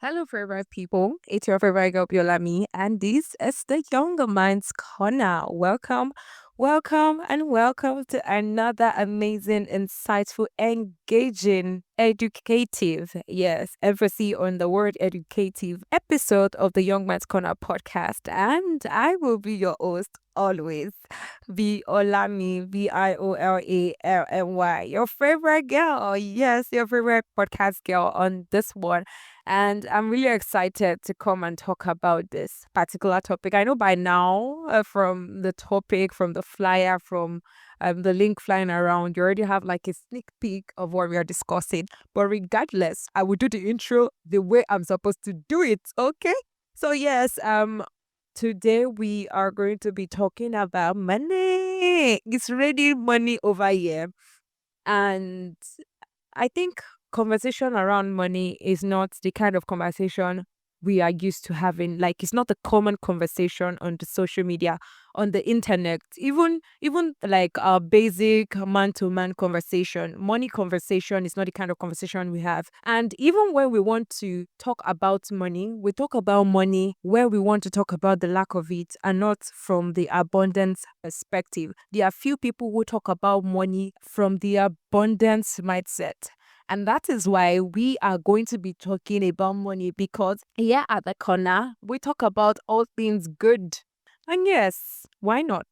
Hello, favorite people. It's your favorite girl, Biolami, and this is the Younger Minds Corner. Welcome to another amazing, insightful, engaging, educative, yes, emphasis on the word educative episode of the Young Minds Corner podcast. And I will be your host always, Biolami, Violamy, your favorite girl. Yes, your favorite podcast girl on this one, and I'm really excited to come and talk about this particular topic. I know by now, from the topic, from the flyer, from the link flying around, you already have like a sneak peek of what we are discussing. But regardless, I will do the intro the way I'm supposed to do it. Okay. So yes, today we are going to be talking about money. It's really money over here, and I think conversation around money is not the kind of conversation we are used to having. Like it's not a common conversation on the social media, on the internet, even like our basic man to man conversation. Money conversation is not the kind of conversation we have. And even when we want to talk about money, we talk about money where we want to talk about the lack of it and not from the abundance perspective. There are few people who talk about money from the abundance mindset. And that is why we are going to be talking about money, because here at the corner, we talk about all things good. And yes, why not?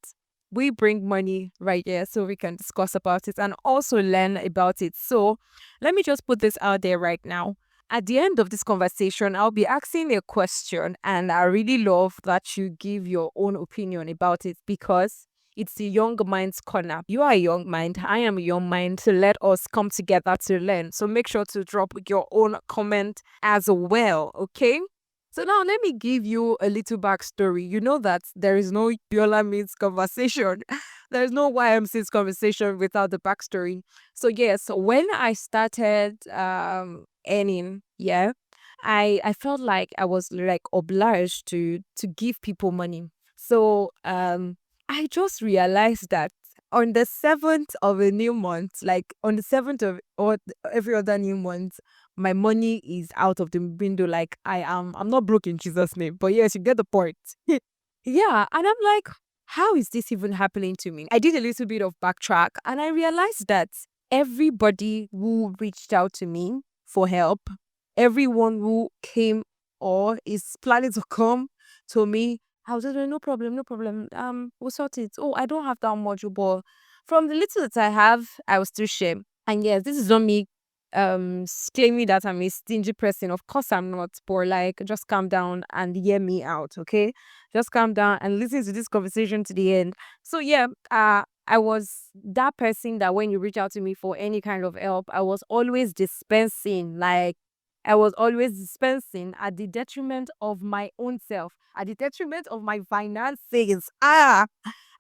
We bring money right here so we can discuss about it and also learn about it. So let me just put this out there right now. At the end of this conversation, I'll be asking a question, and I really love that you give your own opinion about it, because it's the young mind's corner. You are a young mind. I am a young mind. So let us come together to learn. So make sure to drop your own comment as well. Okay. So now let me give you a little backstory. You know that there is no Yola means conversation. There is no YMC's conversation without the backstory. So yes, when I started earning, yeah, I felt like I was like obliged to give people money. So I just realized that on the 7th of a new month, like on the 7th of or every other new month, my money is out of the window. Like I'm not broke in Jesus' name, but yes, you get the point. Yeah, and I'm like, how is this even happening to me? I did a little bit of backtrack, and I realized that everybody who reached out to me for help, everyone who came or is planning to come to me, I was just like, no problem, no problem. We'll sort it. Oh, I don't have that much, but from the little that I have, I will still share. And yes, this is not me claiming that I'm a stingy person. Of course I'm not, but like just calm down and hear me out, okay? Just calm down and listen to this conversation to the end. So yeah, I was that person that when you reach out to me for any kind of help, I was always dispensing. Like I was always dispensing at the detriment of my own self, at the detriment of my finances. I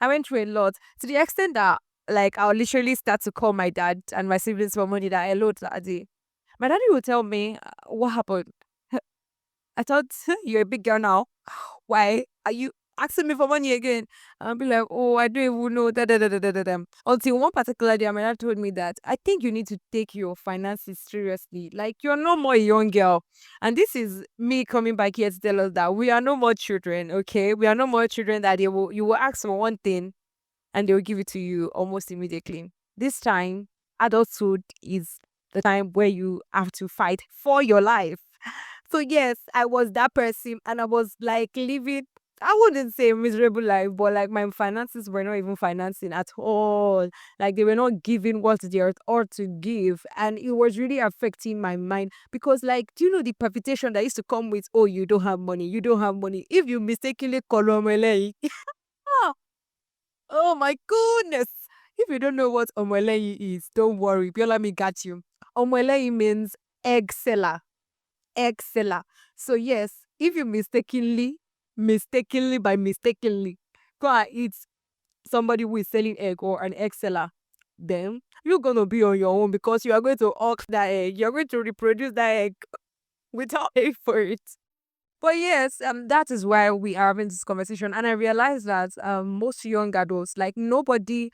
went through a lot, to the extent that like I'll literally start to call my dad and my siblings for money, that hello daddy. My daddy will tell me, what happened? I thought you're a big girl now. Why are you asking me for money again? I'll be like, oh, I don't even know. Da, da, da, da, da, da, da. Until one particular day, my dad told me that I think you need to take your finances seriously. Like, you're no more a young girl. And this is me coming back here to tell us that we are no more children, okay? We are no more children that you will ask for one thing and they will give it to you almost immediately. This time, adulthood is the time where you have to fight for your life. So yes, I was that person, and I was like living, I wouldn't say a miserable life, but like my finances were not even financing at all. Like they were not giving what they ought to give. And it was really affecting my mind, because like, do you know the palpitation that used to come with, oh, you don't have money, you don't have money. If you mistakenly call Omele, oh my goodness. If you don't know what Omele is, don't worry. Biola me got you. Omele means egg seller, egg seller. So yes, if you mistakenly by mistakenly go and eat somebody who is selling egg or an egg seller, then you're gonna be on your own, because you are going to ox that egg. You're going to reproduce that egg without paying for it. But yes, that is why we are having this conversation. And I realized that most young adults, like nobody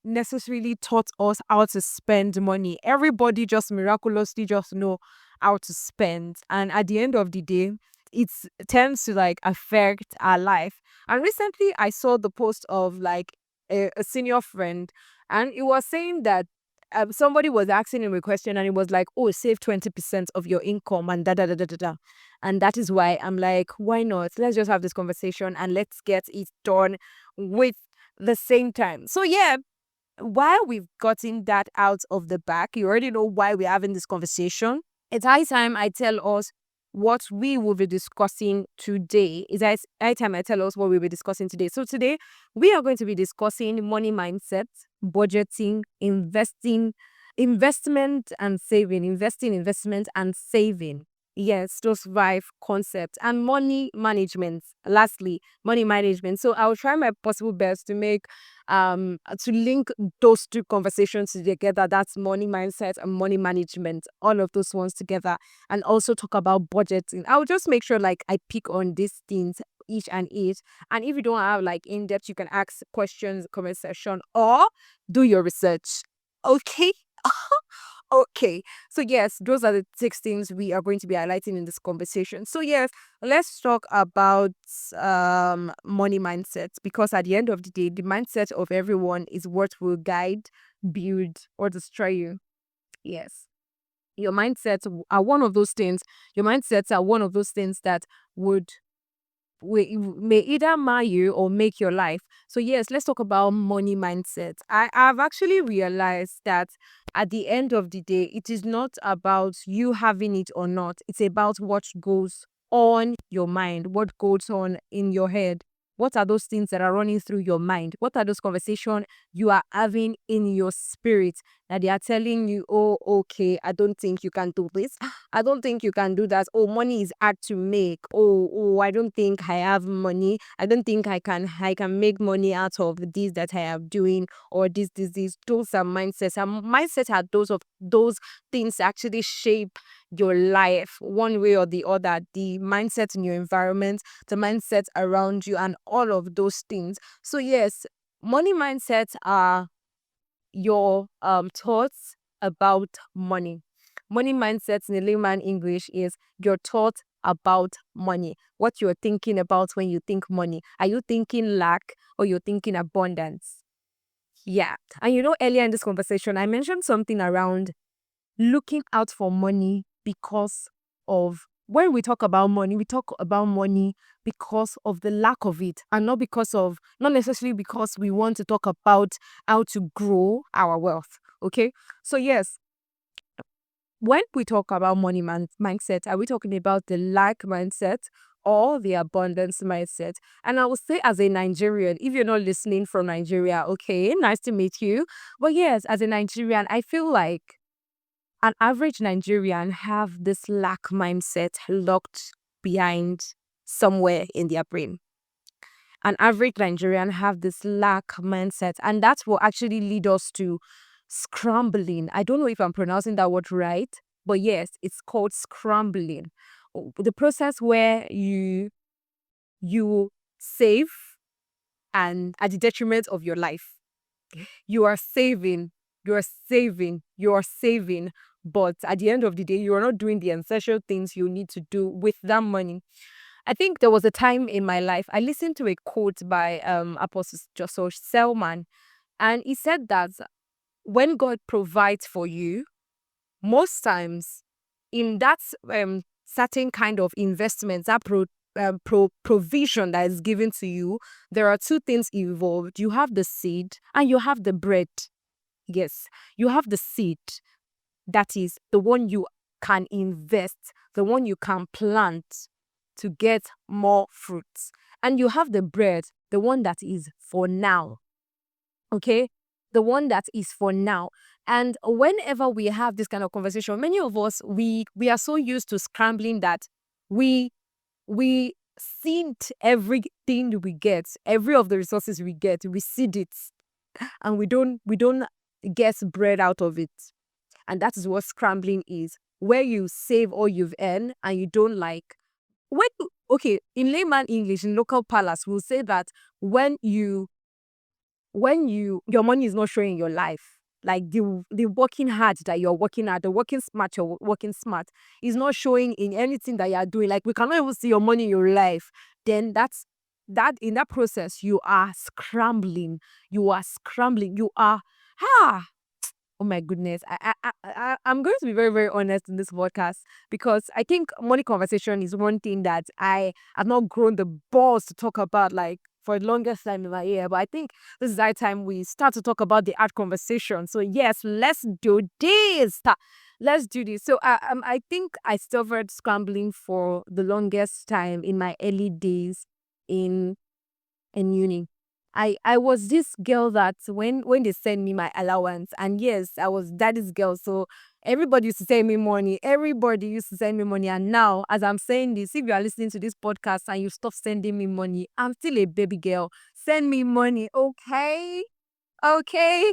necessarily taught us how to spend money. Everybody just miraculously just know how to spend. And at the end of the day, it tends to like affect our life. And recently I saw the post of like a senior friend, and it was saying that somebody was asking him a question, and it was like, oh, save 20% of your income and da da da da da da. And that is why I'm like, why not? Let's just have this conversation and let's get it done with the same time. So, yeah, while we've gotten that out of the back, you already know why we're having this conversation. It's high time I tell us what we will be discussing today. It's high time I tell us what we'll be discussing today. So, today we are going to be discussing money mindset, budgeting, investment and saving, investing, investment and saving. Yes, those five concepts and money management. Lastly, money management. So I'll try my possible best to make to link those two conversations together. That's money mindset and money management, all of those ones together, and also talk about budgeting. I'll just make sure like I pick on these things each and each. And if you don't have like in depth, you can ask questions, comment section, or do your research. Okay. Okay. So yes, those are the six things we are going to be highlighting in this conversation. So yes, let's talk about money mindsets, because at the end of the day, the mindset of everyone is what will guide, build, or destroy you. Yes. Your mindsets are one of those things. Your mindsets are one of those things that would may either mar you or make your life. So yes, let's talk about money mindset. I've actually realized that at the end of the day, it is not about you having it or not. It's about what goes on your mind, what goes on in your head. What are those things that are running through your mind? What are those conversations you are having in your spirit that they are telling you, oh, okay, I don't think you can do this. I don't think you can do that. Oh, money is hard to make. Oh, I don't think I have money. I don't think I can make money out of this that I am doing, or this. Those are mindsets. And mindset are those things actually shape your life one way or the other. The mindset in your environment, the mindset around you, and all of those things. So yes, money mindsets are your thoughts about money. Money mindsets in the layman English is your thoughts about money. What you're thinking about when you think money. Are you thinking lack or you're thinking abundance? Yeah. And earlier in this conversation, I mentioned something around looking out for money because of when we talk about money, we talk about money because of the lack of it, and not necessarily because we want to talk about how to grow our wealth. Okay. So yes, when we talk about money mindset, are we talking about the lack mindset or the abundance mindset? And I will say, as a Nigerian, if you're not listening from Nigeria, okay, nice to meet you. But yes, as a Nigerian, I feel like an average Nigerian have this lack mindset locked behind somewhere in their brain. An average Nigerian have this lack mindset, and that's what actually lead us to scrambling. I don't know if I'm pronouncing that word right, but yes, it's called scrambling. The process where you save and at the detriment of your life. You are saving, you are saving, you are saving, but at the end of the day, you are not doing the essential things you need to do with that money. I think there was a time in my life I listened to a quote by Apostle Joshua Selman, and he said that when God provides for you, most times in that certain kind of investment, that provision that is given to you, there are two things involved. You have the seed and you have the bread. Yes, you have the seed, that is the one you can invest, the one you can plant to get more fruits. And you have the bread, the one that is for now. Okay? The one that is for now. And whenever we have this kind of conversation, many of us, we are so used to scrambling that we we seed everything we get, every of the resources we get, we seed it, and we don't get bread out of it. And that is what scrambling is, where you save all you've earned and you don't like Okay, in layman English, in local palace, we'll say that when you your money is not showing in your life, like the working hard that you're working hard, the working smart you're working smart is not showing in anything that you're doing. Like we cannot even see your money in your life. Then that in that process you are scrambling. You are scrambling. You are ah Oh my goodness. I'm going to be very, very honest in this podcast because I think money conversation is one thing that I have not grown the balls to talk about like for the longest time in my year. But I think this is our time we start to talk about the art conversation. So yes, let's do this. Let's do this. So I think I suffered scrambling for the longest time in my early days in uni. I was this girl that when they send me my allowance, and yes, I was daddy's girl, so everybody used to send me money. Everybody used to send me money. And now, as I'm saying this, if you are listening to this podcast and you stop sending me money, I'm still a baby girl. Send me money, okay? Okay?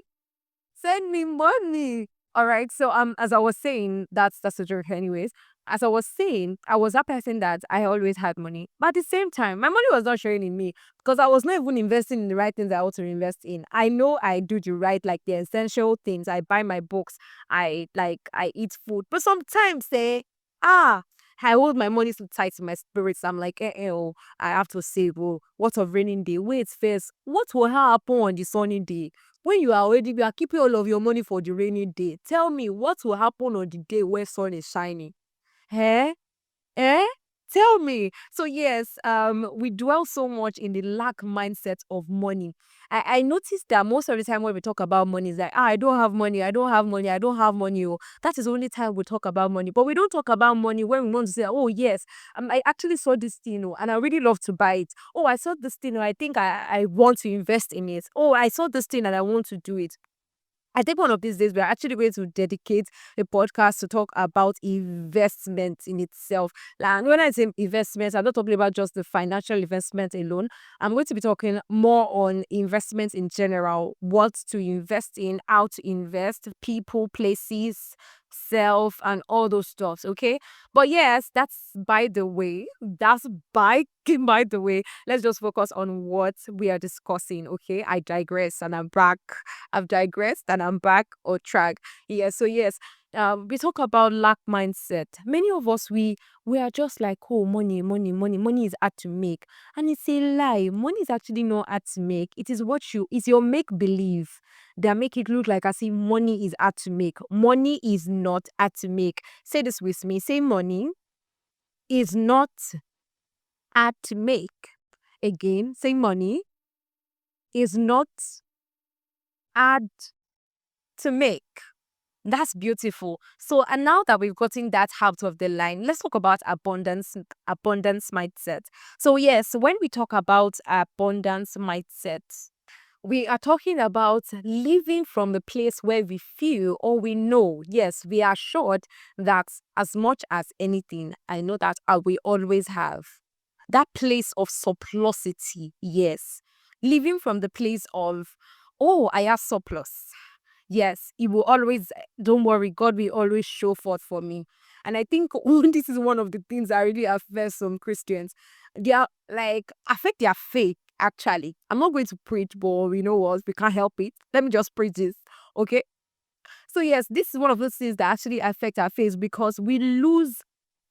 Send me money. All right. So as I was saying, that's a joke anyways. As I was saying, I was that person that I always had money. But at the same time, my money was not showing in me because I was not even investing in the right things I ought to invest in. I know I do the right, like the essential things. I buy my books, I eat food. But sometimes I hold my money so tight to my spirits. I'm like, oh, I have to save. Oh, what of raining day? Wait first. What will happen on the sunny day? When you are keeping all of your money for the rainy day. Tell me what will happen on the day where sun is shining? Eh? Eh? Tell me. So yes, we dwell so much in the lack mindset of money. I noticed that most of the time when we talk about money, is like, I don't have money, I don't have money, I don't have money. Oh, that is the only time we talk about money. But we don't talk about money when we want to say, oh yes, I actually saw this thing, oh, and I really love to buy it. Oh, I saw this thing, oh, I think I want to invest in it. Oh, I saw this thing and I want to do it. I think one of these days we are actually going to dedicate a podcast to talk about investment in itself. And when I say investments, I'm not talking about just the financial investment alone. I'm going to be talking more on investments in general, what to invest in, how to invest, people, places, self, and all those stuffs. Okay. But yes, that's by the way. That's by the way. Let's just focus on what we are discussing. Okay. I digress and I'm back. I've digressed and I'm back on track. Yes, so yes, we talk about lack mindset. Many of us we are just like, oh, money, money, money, money is hard to make, and it's a lie. Money is actually not hard to make. It is it's your make believe that make it look like as if money is hard to make. Money is not hard to make. Say this with me. Say money is not hard to make. Again, say money is not hard to make. That's beautiful. So, and now that we've gotten that out of the line, let's talk about abundance mindset. So, yes, when we talk about abundance mindset, we are talking about living from the place where we feel or we know, yes, we are assured that as much as anything, I know that I will always have that place of surplusity. Yes, living from the place of, oh, I have surplus. Yes, it will always, don't worry, God will always show forth for me. And I think this is one of the things that really affect some Christians. They are like, affect their faith, actually. I'm not going to preach, but you know what? We can't help it. Let me just preach this. Okay. So, yes, this is one of those things that actually affect our faith because we lose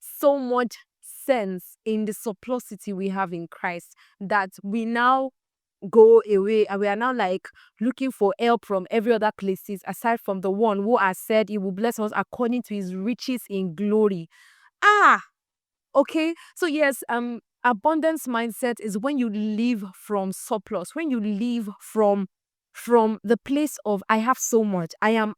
so much sense in the surplusity we have in Christ that we now go away and we are now like looking for help from every other places aside from the one who has said he will bless us according to his riches in glory. Ah, okay. So yes, abundance mindset is when you live from surplus, when you live from the place of I have so much. I am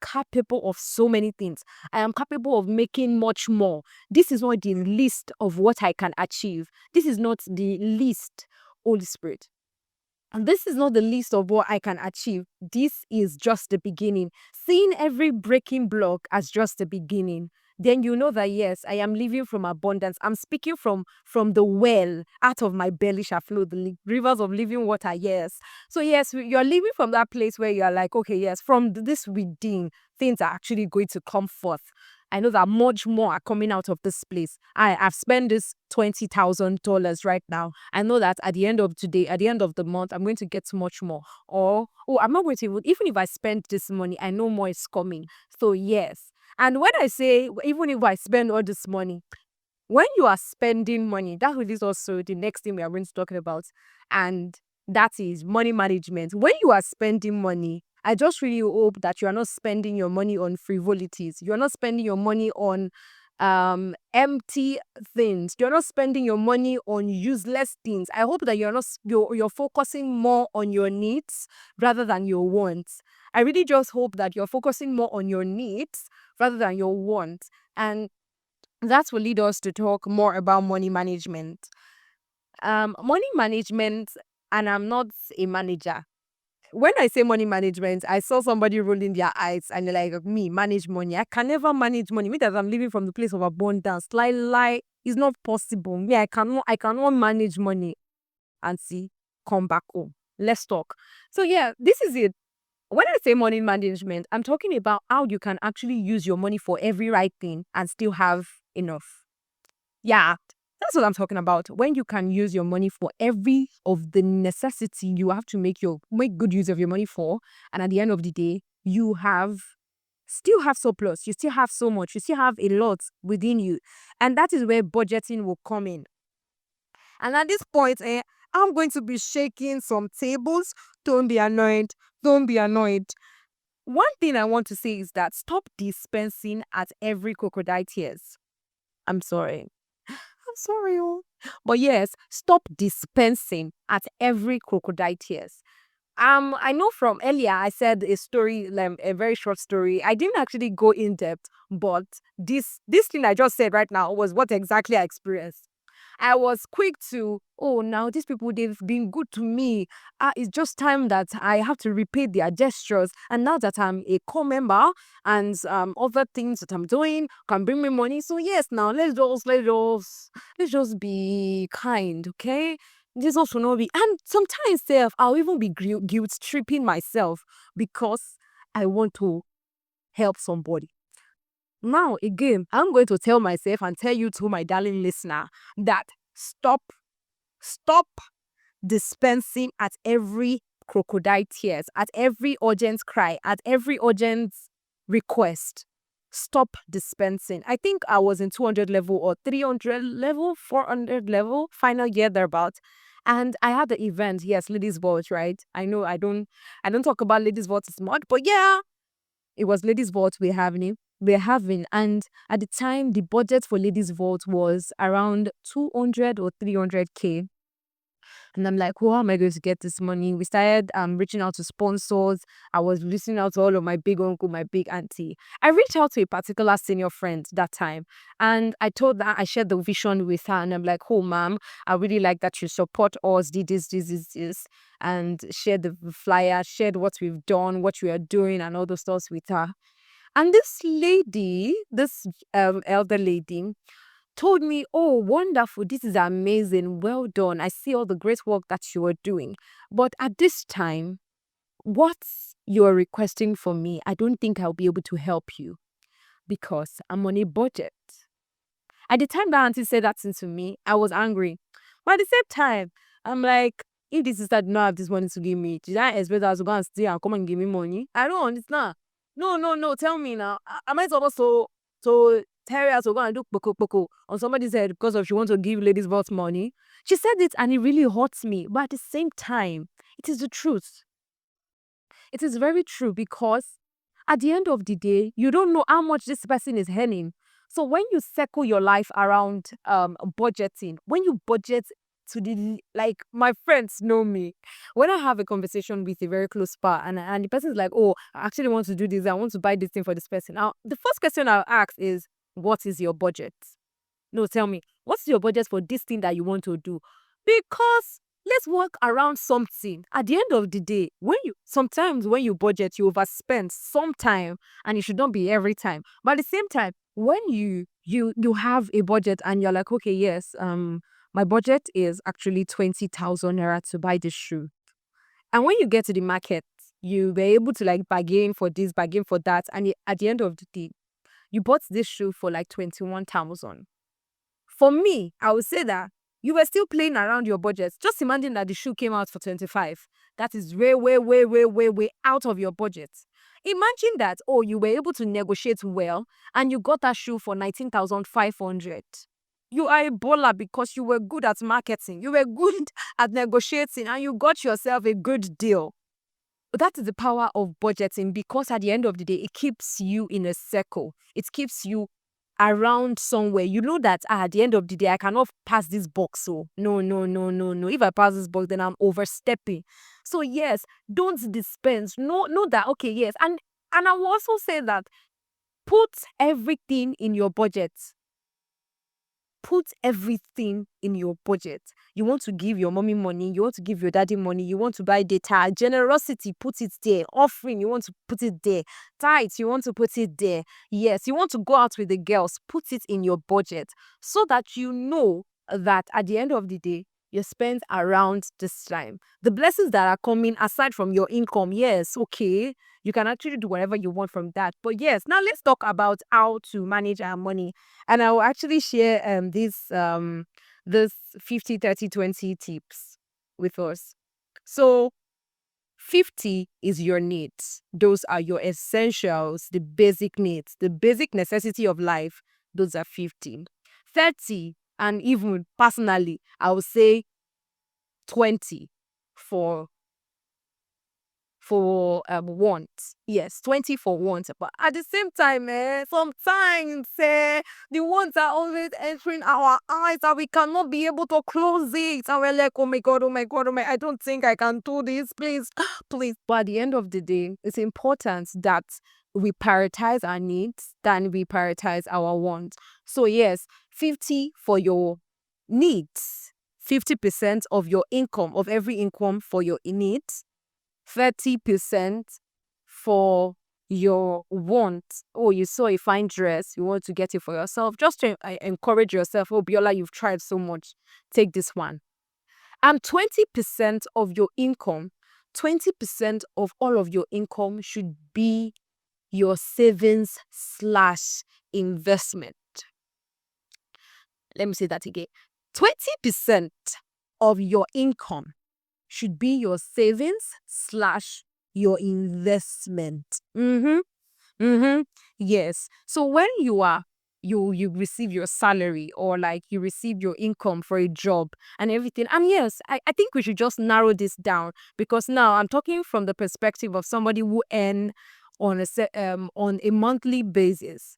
capable of so many things. I am capable of making much more. This is not the least of what I can achieve. This is not the least, Holy Spirit. And this is not the least of what I can achieve. This is just the beginning. Seeing every breaking block as just the beginning, then you know that yes, I am living from abundance. I'm speaking from the well. Out of my belly shall flow the rivers of living water. Yes. So yes, you're living from that place where you're like, okay, yes, from this within, things are actually going to come forth. I know that much more are coming out of this place. I've spent this $20,000 right now. I know that at the end of today, at the end of the month, I'm going to get much more. Or, oh, I'm not going to even if I spend this money, I know more is coming. So yes. And when I say, even if I spend all this money, when you are spending money, that is also the next thing we are going to talk about. And that is money management. When you are spending money, I just really hope that you are not spending your money on frivolities. You're not spending your money on empty things. You're not spending your money on useless things. I hope that you're focusing more on your needs rather than your wants. I really just hope that you're focusing more on your needs rather than your wants. And that will lead us to talk more about money management. Money management, and I'm not a manager. When I say money management, I saw somebody rolling their eyes and they're like, me, manage money. I can never manage money. Me that I'm living from the place of abundance. Lie, it's not possible. Me, I cannot manage money. And see, come back home. Let's talk. So yeah, this is it. When I say money management, I'm talking about how you can actually use your money for every right thing and still have enough. Yeah, that's what I'm talking about. When you can use your money for every of the necessity you have to make good use of your money for, and at the end of the day, you still have surplus. You still have so much. You still have a lot within you, and that is where budgeting will come in. And at this point, I'm going to be shaking some tables. Don't be annoyed. Don't be annoyed. One thing I want to say is that stop dispensing at every crocodile tears. I'm sorry. I'm sorry, oh. But yes, stop dispensing at every crocodile tears. I know from earlier I said a story, a very short story. I didn't actually go in depth, but this thing I just said right now was what exactly I experienced. I was quick to, oh, now these people, they've been good to me. It's just time that I have to repay their gestures. And now that I'm a core member and other things that I'm doing can bring me money. So yes, now let's just be kind, okay? This also not be, and sometimes self, I'll even be guilt tripping myself because I want to help somebody. Now, again, I'm going to tell myself and tell you to my darling listener that stop dispensing at every crocodile tears, at every urgent cry, at every urgent request. Stop dispensing. I think I was in 200 level or 300 level, 400 level, final year thereabout. And I had the event, yes, ladies vote, right? I know I don't talk about ladies vote as much, but yeah, it was ladies vote we're having, and at the time the budget for ladies vote was around 200 or 300k. And I'm like, how am I going to get this money? We started reaching out to sponsors. I was reaching out to all of my big uncle, my big auntie. I reached out to a particular senior friend that time, and I shared the vision with her, and I'm like, oh ma'am, I really like that you support us, did this, and shared the flyer, shared what we've done, what we are doing, and all those stuff with her. And this lady, this elder lady, told me, oh, wonderful, this is amazing, well done. I see all the great work that you are doing. But at this time, what you are requesting from me, I don't think I'll be able to help you because I'm on a budget. At the time that auntie said that thing to me, I was angry. But at the same time, I'm like, if this sister did not have this money to give me, did I expect her to go and stay and come and give me money? I don't understand. No, no, no. Tell me now. Am I supposed to tell her to go and do poko on somebody's head because of she wants to give ladies vote money? She said it and it really hurts me. But at the same time, it is the truth. It is very true because at the end of the day, you don't know how much this person is earning. So when you circle your life around budgeting, when you budget to like my friends know me. When I have a conversation with a very close part and the person is like, oh, I actually want to do this, I want to buy this thing for this person. Now, the first question I'll ask is, what is your budget? No, tell me, what's your budget for this thing that you want to do? Because let's work around something. At the end of the day, sometimes when you budget, you overspend sometime, and it should not be every time. But at the same time, when you have a budget and you're like, okay, yes, my budget is actually 20,000 naira to buy this shoe. And when you get to the market, you were able to like bargain for this, bargain for that, and at the end of the day, You bought this shoe for like 21,000. For me, I would say that you were still playing around your budget. Just imagine that the shoe came out for 25. That is way, way, way, way, way, way out of your budget. Imagine that, oh, you were able to negotiate well and you got that shoe for 19,500. You are a baller because you were good at marketing. You were good at negotiating and you got yourself a good deal. That is the power of budgeting, because at the end of the day, it keeps you in a circle. It keeps you around somewhere. You know that at the end of the day, I cannot pass this box. So no, no, no, no, no. If I pass this box, then I'm overstepping. So yes, don't dispense. Know that, okay, yes. And I will also say that put everything in your budget. Put everything in your budget. You want to give your mommy money, you want to give your daddy money, you want to buy data, generosity, put it there. Offering, you want to put it there. Tithes, you want to put it there. Yes, you want to go out with the girls, put it in your budget so that you know that at the end of the day, you spend around this time. The blessings that are coming aside from your income, yes, okay, you can actually do whatever you want from that. But yes, now let's talk about how to manage our money. And I will actually share this 50 30 20 tips with us. So 50 is your needs. Those are your essentials, the basic needs, the basic necessity of life. Those are 50. 30, and even personally, I would say 20 for wants. Yes, 20 for wants. But at the same time, sometimes the wants are always entering our eyes and we cannot be able to close it. And we're like, oh my God, oh my God, oh my, I don't think I can do this. Please, please. But at the end of the day, it's important that we prioritize our needs than we prioritize our wants. So yes, 50 for your needs. 50% of your income, of every income for your needs, 30% for your wants. Oh, you saw a fine dress, you want to get it for yourself, just to encourage yourself. Oh, Biola, you've tried so much, take this one. And 20% of your income, 20% of all of your income should be your savings slash investment. Let me say that again. 20% of your income should be your savings slash your investment. Yes. So when you receive your salary, or like you receive your income for a job and everything. And yes, I think we should just narrow this down, because now I'm talking from the perspective of somebody who earn on a monthly basis.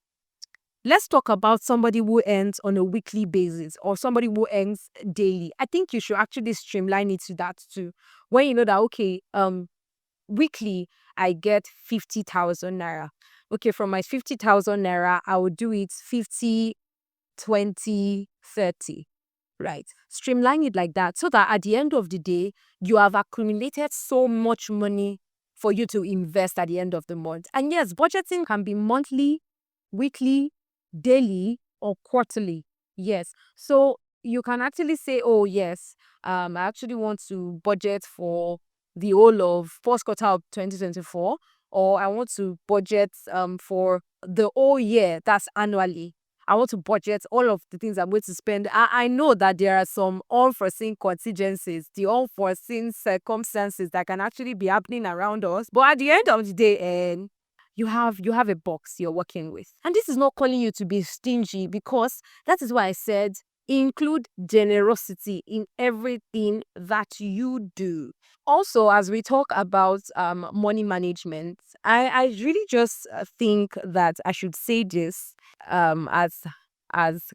Let's talk about somebody who earns on a weekly basis, or somebody who earns daily. I think you should actually streamline it to that too. When you know that, okay, weekly I get 50,000 naira. Okay, from my 50,000 naira, I will do it 50, 20, 30. Right. Streamline it like that so that at the end of the day, you have accumulated so much money for you to invest at the end of the month. And yes, budgeting can be monthly, weekly, daily, or quarterly. Yes. So you can actually say, oh yes, I actually want to budget for the whole of first quarter of 2024, or I want to budget for the whole year, that's annually. I want to budget all of the things I'm going to spend. I know that there are some unforeseen contingencies, the unforeseen circumstances that can actually be happening around us. But at the end of the day, you have a box you're working with. And this is not calling you to be stingy, because that is why I said include generosity in everything that you do. Also, as we talk about money management, I really just think that I should say this as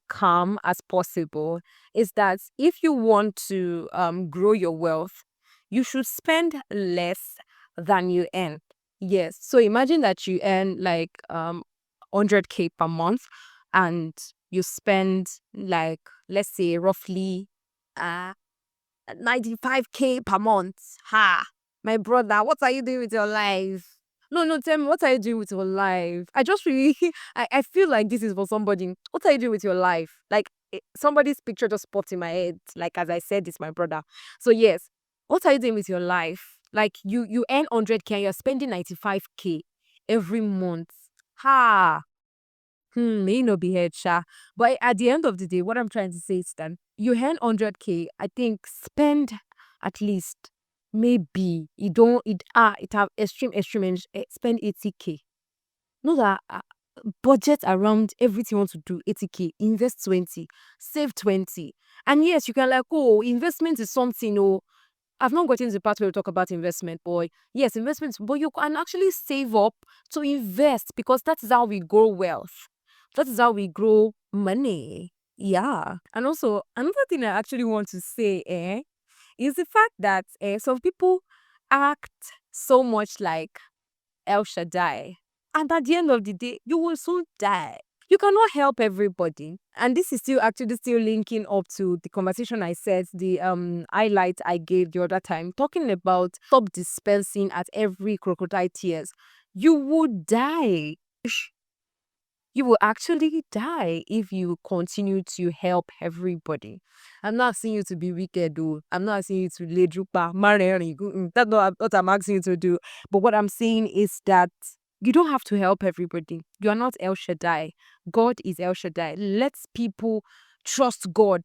calm as possible, is that if you want to grow your wealth, you should spend less than you earn. Yes. So imagine that you earn like 100K per month, and you spend like, let's say, roughly 95K per month. Ha! My brother, what are you doing with your life? No, no, tell me, what are you doing with your life? I just really, I feel like this is for somebody. What are you doing with your life? Like, somebody's picture just popped in my head. Like, as I said, it's my brother. So yes, what are you doing with your life? Like, you earn 100K and you're spending 95K every month. Ha! may not be head sha. But at the end of the day, what I'm trying to say is that you earn 100K, I think spend at least maybe it have extreme spend 80K. Know that budget around everything you want to do 80K, invest 20, save 20. And yes, you can like, oh, investment is something, oh, I've not gotten to the part where we talk about investment, boy. Yes, investments, but you can actually save up to invest because that is how we grow wealth. That is how we grow money. Yeah. And also, another thing I actually want to say, is the fact that some people act so much like El Shaddai. And at the end of the day, you will soon die. You cannot help everybody. And this is still linking up to the conversation I said, the highlight I gave the other time, talking about stop dispensing at every crocodile tears. You would die. You will actually die if you continue to help everybody. I'm not asking you to be wicked, though. I'm not asking you to lay drupa, marry. That's not what I'm asking you to do. But what I'm saying is that you don't have to help everybody. You are not El Shaddai. God is El Shaddai. Let people trust God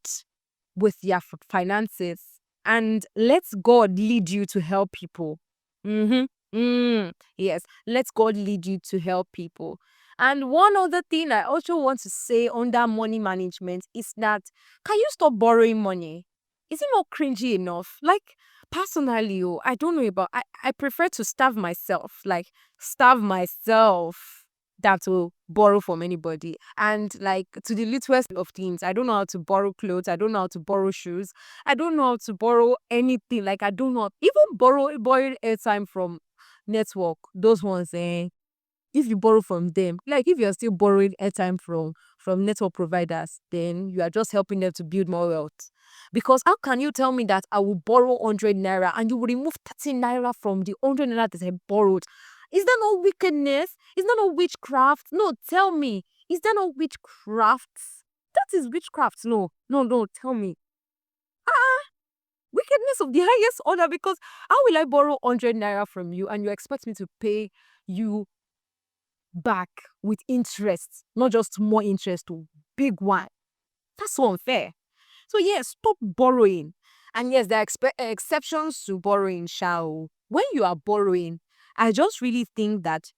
with their finances and let God lead you to help people. Mm-hmm. Yes, let God lead you to help people. And one other thing I also want to say under money management is that can you stop borrowing money? Is it not cringy enough? Like, personally, oh, I don't know about, I prefer to starve myself than to borrow from anybody. And like to the littlest of things, I don't know how to borrow clothes. I don't know how to borrow shoes. I don't know how to borrow anything. Like I don't know, even borrowing airtime from network, those ones, if you borrow from them, like if you're still borrowing airtime from network providers, then you are just helping them to build more wealth. Because how can you tell me that I will borrow 100 naira and you will remove 30 naira from the 100 naira that I borrowed? Is that not wickedness? Is that not witchcraft? No, tell me. Is that not witchcraft? That is witchcraft. No, no, no, tell me. Wickedness of the highest order, because how will I borrow 100 naira from you and you expect me to pay you back with interest, not just more interest, big one? That's so unfair. So yes, stop borrowing. And yes, there are exceptions to borrowing, shall. When you are borrowing, I just really think that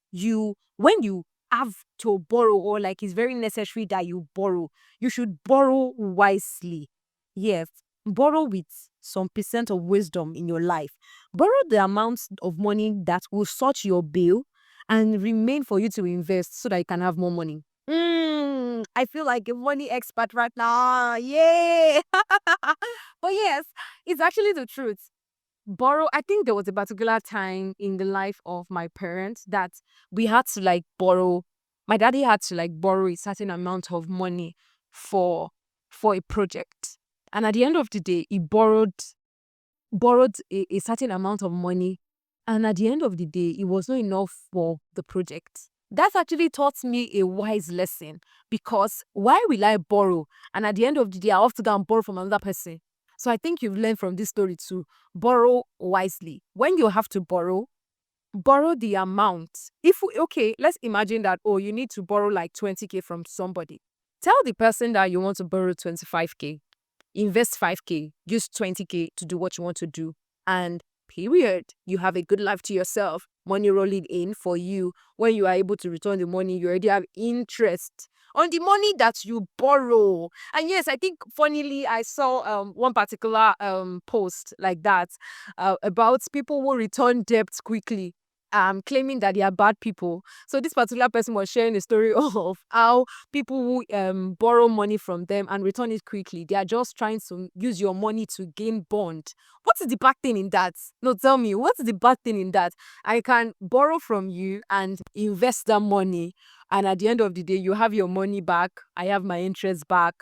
when you have to borrow, or like it's very necessary that you borrow, you should borrow wisely. Yes, borrow with some percent of wisdom in your life. Borrow the amount of money that will sort your bill and remain for you to invest so that you can have more money. I feel like a money expert right now. Yeah. But yes, it's actually the truth. Borrow. I think there was a particular time in the life of my parents that we had to like borrow. My daddy had to like borrow a certain amount of money for a project. And at the end of the day, he borrowed a certain amount of money, and at the end of the day it was not enough for the project. That actually taught me a wise lesson, because why will I borrow and at the end of the day I have to go and borrow from another person? So I think you've learned from this story to borrow wisely. When you have to borrow the amount. Okay, let's imagine that, oh, you need to borrow like 20K from somebody. Tell the person that you want to borrow 25K. Invest 5K, use 20K to do what you want to do. And period. You have a good life to yourself. Money rolling in for you. When you are able to return the money, you already have interest on the money that you borrow. And yes, I think funnily I saw one particular post like that about people who return debts quickly, claiming that they are bad people. So this particular person was sharing a story of how people who borrow money from them and return it quickly, they are just trying to use your money to gain bond. What is the bad thing in that? No, tell me, what's the bad thing in that? I can borrow from you and invest that money, and at the end of the day, you have your money back. I have my interest back.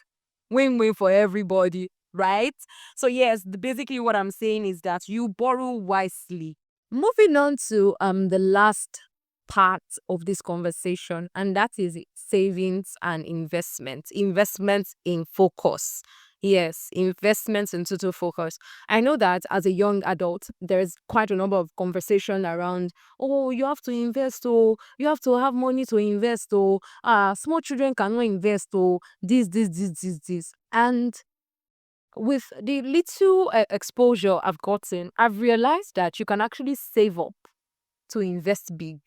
Win-win for everybody, right? So yes, basically what I'm saying is that you borrow wisely. Moving on to the last part of this conversation, and that is savings and investment. Investment in focus. Yes, investments in total focus. I know that as a young adult, there's quite a number of conversation around, oh, you have to invest, oh, you have to have money to invest, oh, small children cannot invest, oh, this. And with the little exposure I've gotten, I've realized that you can actually save up to invest big.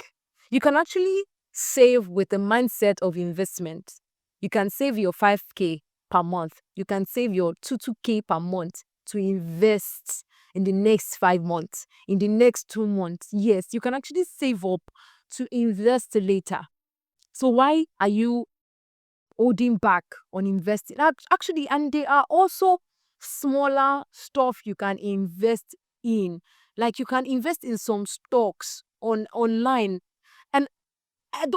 You can actually save with the mindset of investment. You can save your 5K per month. You can save your 2K per month to invest in the next 5 months, in the next 2 months. Yes, you can actually save up to invest later. So why are you holding back on investing? Actually, and there are also smaller stuff you can invest in. Like you can invest in some stocks online. And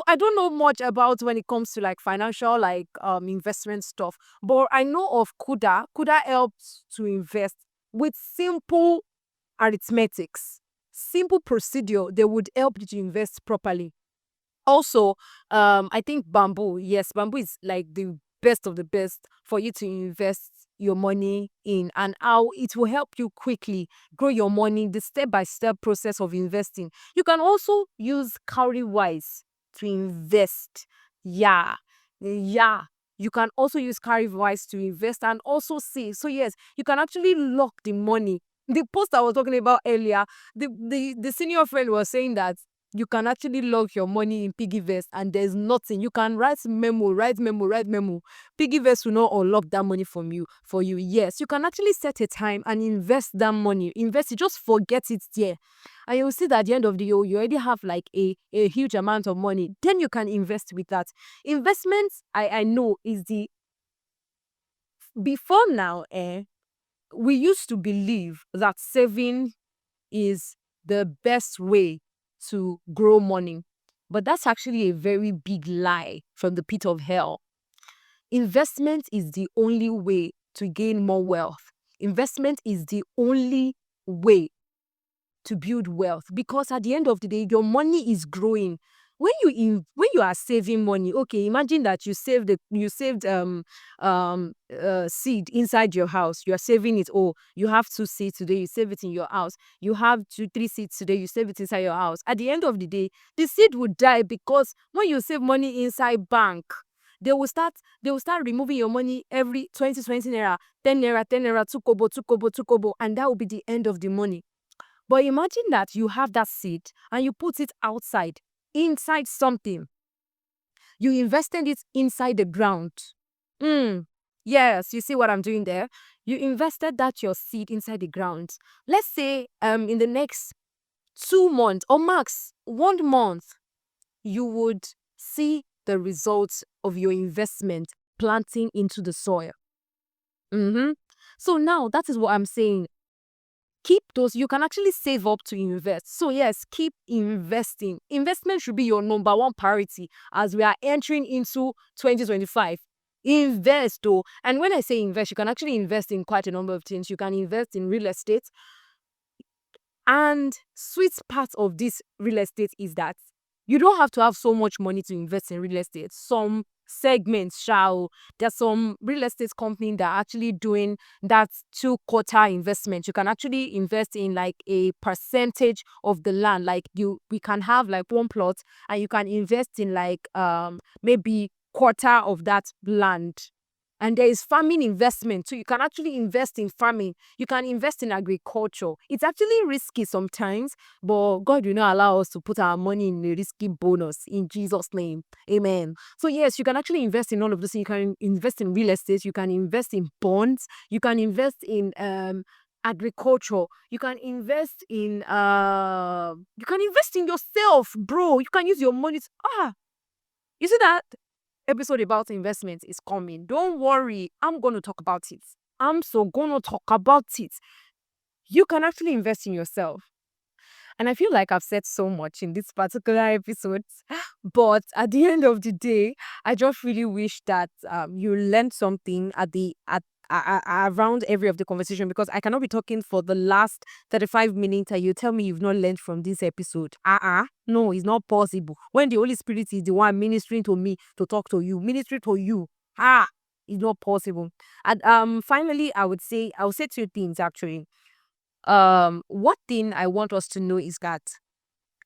I don't know much about when it comes to like financial like investment stuff, but I know of Kuda. Kuda helps to invest with simple arithmetics, simple procedure. They would help you to invest properly. Also, I think bamboo. Yes, bamboo is like the best of the best for you to invest your money in, and how it will help you quickly grow your money. The step-by-step process of investing. You can also use Cowrywise to invest. Yeah, yeah. You can also use Cowrywise to invest and also see. So yes, you can actually lock the money. The post I was talking about earlier, the senior friend was saying that you can actually log your money in Piggyvest and there's nothing. You can write memo. Piggyvest will not unlock that money for you. Yes, you can actually set a time and invest that money. Invest it, just forget it there. And you'll see that at the end of the year, you already have like a huge amount of money. Then you can invest with that. Investments, I know, is the before now, we used to believe that saving is the best way to grow money. But that's actually a very big lie from the pit of hell. Investment is the only way to gain more wealth. Investment is the only way to build wealth, because at the end of the day your money is growing when you are saving money. Okay, imagine that you saved seed inside your house. You are saving it. Oh, you have 2 seeds today, you save it in your house. You have 2 3 seeds today, you save it inside your house. At the end of the day, the seed would die, because when you save money inside bank, they will start removing your money every 20 naira, 10 naira, 10 naira, 2 kobo, 2 kobo, 2 kobo, and that will be the end of the money. But imagine that you have that seed and you put it outside, inside something. You invested it inside the ground. Yes, you see what I'm doing there? You invested that your seed inside the ground. Let's say in the next 2 months or max 1 month, you would see the results of your investment planting into the soil. So now that is what I'm saying. Keep those. You can actually save up to invest. So yes, keep investing. Investment should be your number one priority as we are entering into 2025. Invest though. And when I say invest, you can actually invest in quite a number of things. You can invest in real estate. And sweet part of this real estate is that you don't have to have so much money to invest in real estate. Some segments shall. There's some real estate company that are actually doing that 2 quarter investment. You can actually invest in like a percentage of the land. Like we can have like one plot and you can invest in like maybe quarter of that land. And there is farming investment. So you can actually invest in farming. You can invest in agriculture. It's actually risky sometimes, but God will not allow us to put our money in a risky bonus in Jesus' name. Amen. So yes, you can actually invest in all of this. You can invest in real estate. You can invest in bonds. You can invest in agriculture. You can invest in yourself, bro. You can use your money you see that episode about investment is coming. Don't worry, I'm going to talk about it. I'm so going to talk about it. You can actually invest in yourself. And I feel like I've said so much in this particular episode. But at the end of the day, I just really wish that you learned something around every of the conversation, because I cannot be talking for the last 35 minutes and you tell me you've not learned from this episode. No, it's not possible. When the Holy Spirit is the one ministering to me to talk to you, ministry to you. It's not possible. And finally, I would say two things actually. What thing I want us to know is that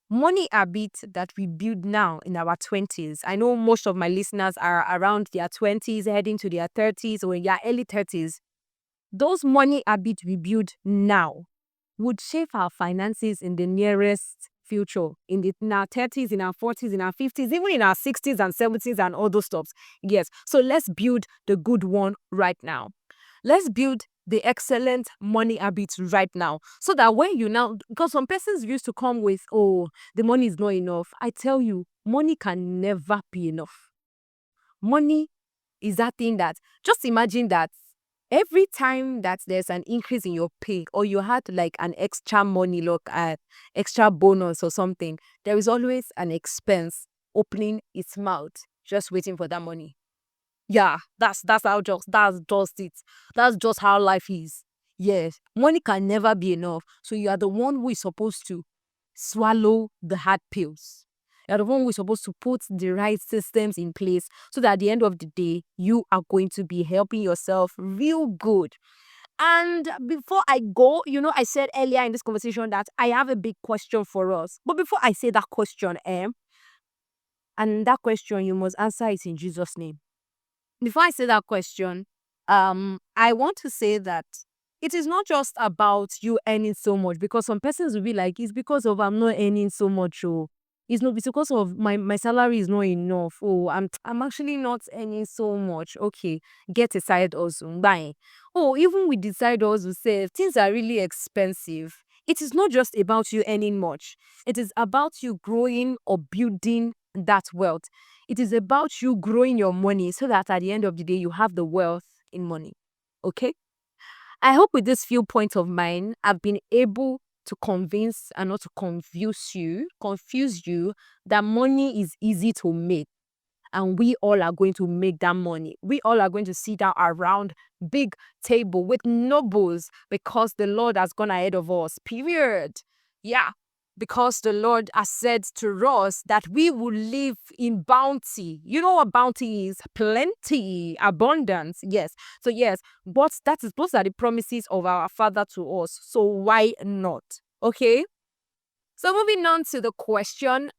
money habits that we build now in our 20s. I know most of my listeners are around their 20s, heading to their 30s or in their early 30s. Those money habits we build now would shape our finances in the nearest future, in our 30s, in our 40s, in our 50s, even in our 60s and 70s and all those stuffs. Yes. So let's build the good one right now. Let's build the excellent money habits right now. So that when you now, because some persons used to come with, oh, the money is not enough. I tell you, money can never be enough. Money is that thing that, just imagine that every time that there's an increase in your pay or you had like an extra money, look at extra bonus or something, there is always an expense opening its mouth, just waiting for that money. Yeah, that's just it. That's just how life is. Yes, money can never be enough. So you are the one who is supposed to swallow the hard pills. You're the one who is supposed to put the right systems in place so that at the end of the day, you are going to be helping yourself real good. And before I go, I said earlier in this conversation that I have a big question for us. But before I say that question, and that question, you must answer it in Jesus' name. Before I say that question, I want to say that it is not just about you earning so much, because some persons will be like, it's because of I'm not earning so much. Oh, it's because of my salary is not enough. Oh, I'm actually not earning so much. Okay, get a side hustle. Bye. Oh, even with the side hustle, say things are really expensive. It is not just about you earning much. It is about you growing or building that wealth. It is about you growing your money so that at the end of the day, you have the wealth in money. Okay? I hope with this few points of mine, I've been able to convince and not to confuse you that money is easy to make, and we all are going to make that money. We all are going to sit down around big table with nobles because the Lord has gone ahead of us. Period. Yeah. Because the Lord has said to us that we will live in bounty. You know what bounty is? Plenty, abundance. Yes. So yes, but those are the promises of our Father to us. So why not? Okay. So moving on to the question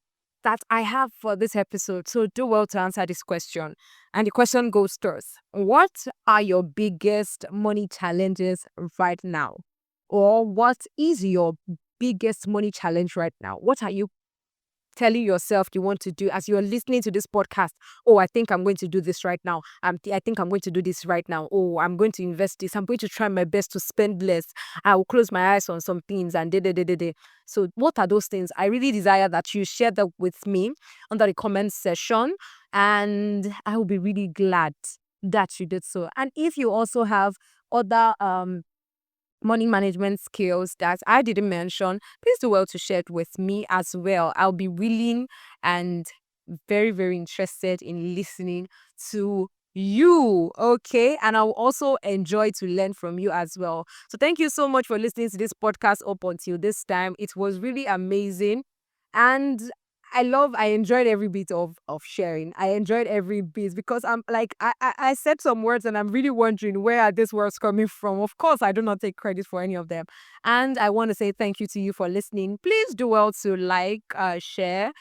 that I have for this episode. So do well to answer this question. And the question goes first. What are your biggest money challenges right now? Or what is your biggest money challenge right now? What are you telling yourself you want to do as you're listening to this podcast? Oh, I think I'm going to do this right now. I think I'm going to do this right now. Oh, I'm going to invest this. I'm going to try my best to spend less. I will close my eyes on some things and da. So what are those things? I really desire that you share that with me under the comment section, and I will be really glad that you did so. And if you also have other money management skills that I didn't mention, please do well to share it with me as well. I'll be willing and very, very interested in listening to you. Okay. And I'll also enjoy to learn from you as well. So thank you so much for listening to this podcast up until this time. It was really amazing. And I enjoyed every bit of sharing. I enjoyed every bit because I'm like, I said some words and I'm really wondering where are these words coming from. Of course, I do not take credit for any of them. And I want to say thank you to you for listening. Please do well to like, share,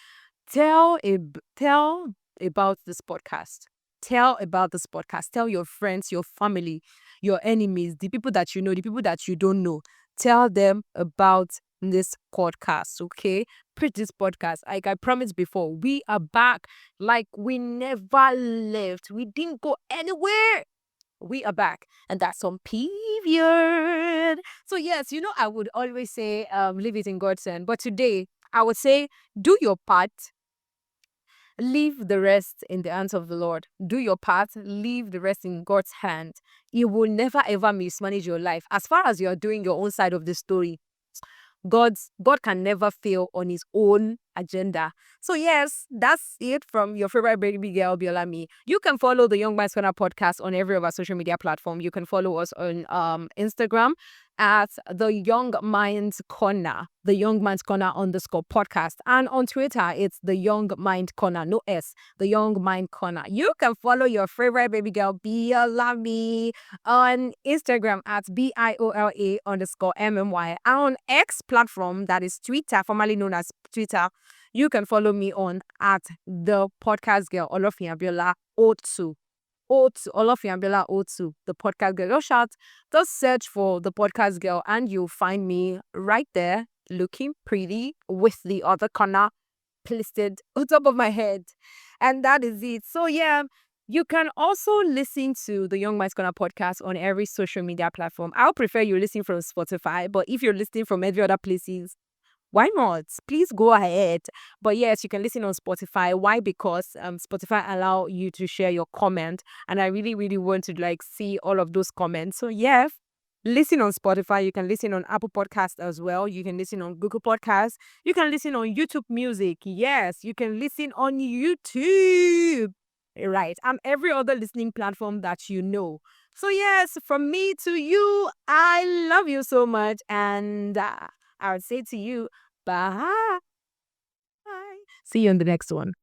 tell about this podcast. Tell about this podcast. Tell your friends, your family, your enemies, the people that you know, the people that you don't know. Tell them about this podcast, okay? Preach this podcast. Like I promised before, we are back like we never left. We didn't go anywhere. We are back, and that's on period. So yes, I would always say leave it in God's hand, but today I would say do your part, leave the rest in the hands of the Lord. Do your part, leave the rest in God's hand. He will never ever mismanage your life. As far as you're doing your own side of the story, God can never fail on his own agenda. So yes, that's it from your favorite baby girl, Biolami. You can follow the Young Minds Corner podcast on every of our social media platform. You can follow us on Instagram at the Young Minds Corner, the Young Minds Corner underscore podcast. And on Twitter, it's the Young Mind Corner, no S, the Young Mind Corner. You can follow your favorite baby girl, Biolami, on Instagram at BIOLA underscore MMY. And on X platform, that is Twitter, formerly known as Twitter, you can follow me on at the podcast girl, Olofin Abiola O2. Olofin Abiola O2, the podcast girl. Just search for the podcast girl and you'll find me right there looking pretty with the other corner pasted on top of my head. And that is it. So yeah, you can also listen to the Young Minds Corner podcast on every social media platform. I'll prefer you listen from Spotify, but if you're listening from every other places, why not? Please go ahead. But yes, you can listen on Spotify. Why? Because Spotify allow you to share your comment, and I really, really want to like see all of those comments. So yeah, listen on Spotify. You can listen on Apple Podcast as well. You can listen on Google Podcasts. You can listen on YouTube Music. Yes, you can listen on YouTube. Right. And every other listening platform that you know. So yes, from me to you, I love you so much. And I would say to you, bye. See you in the next one.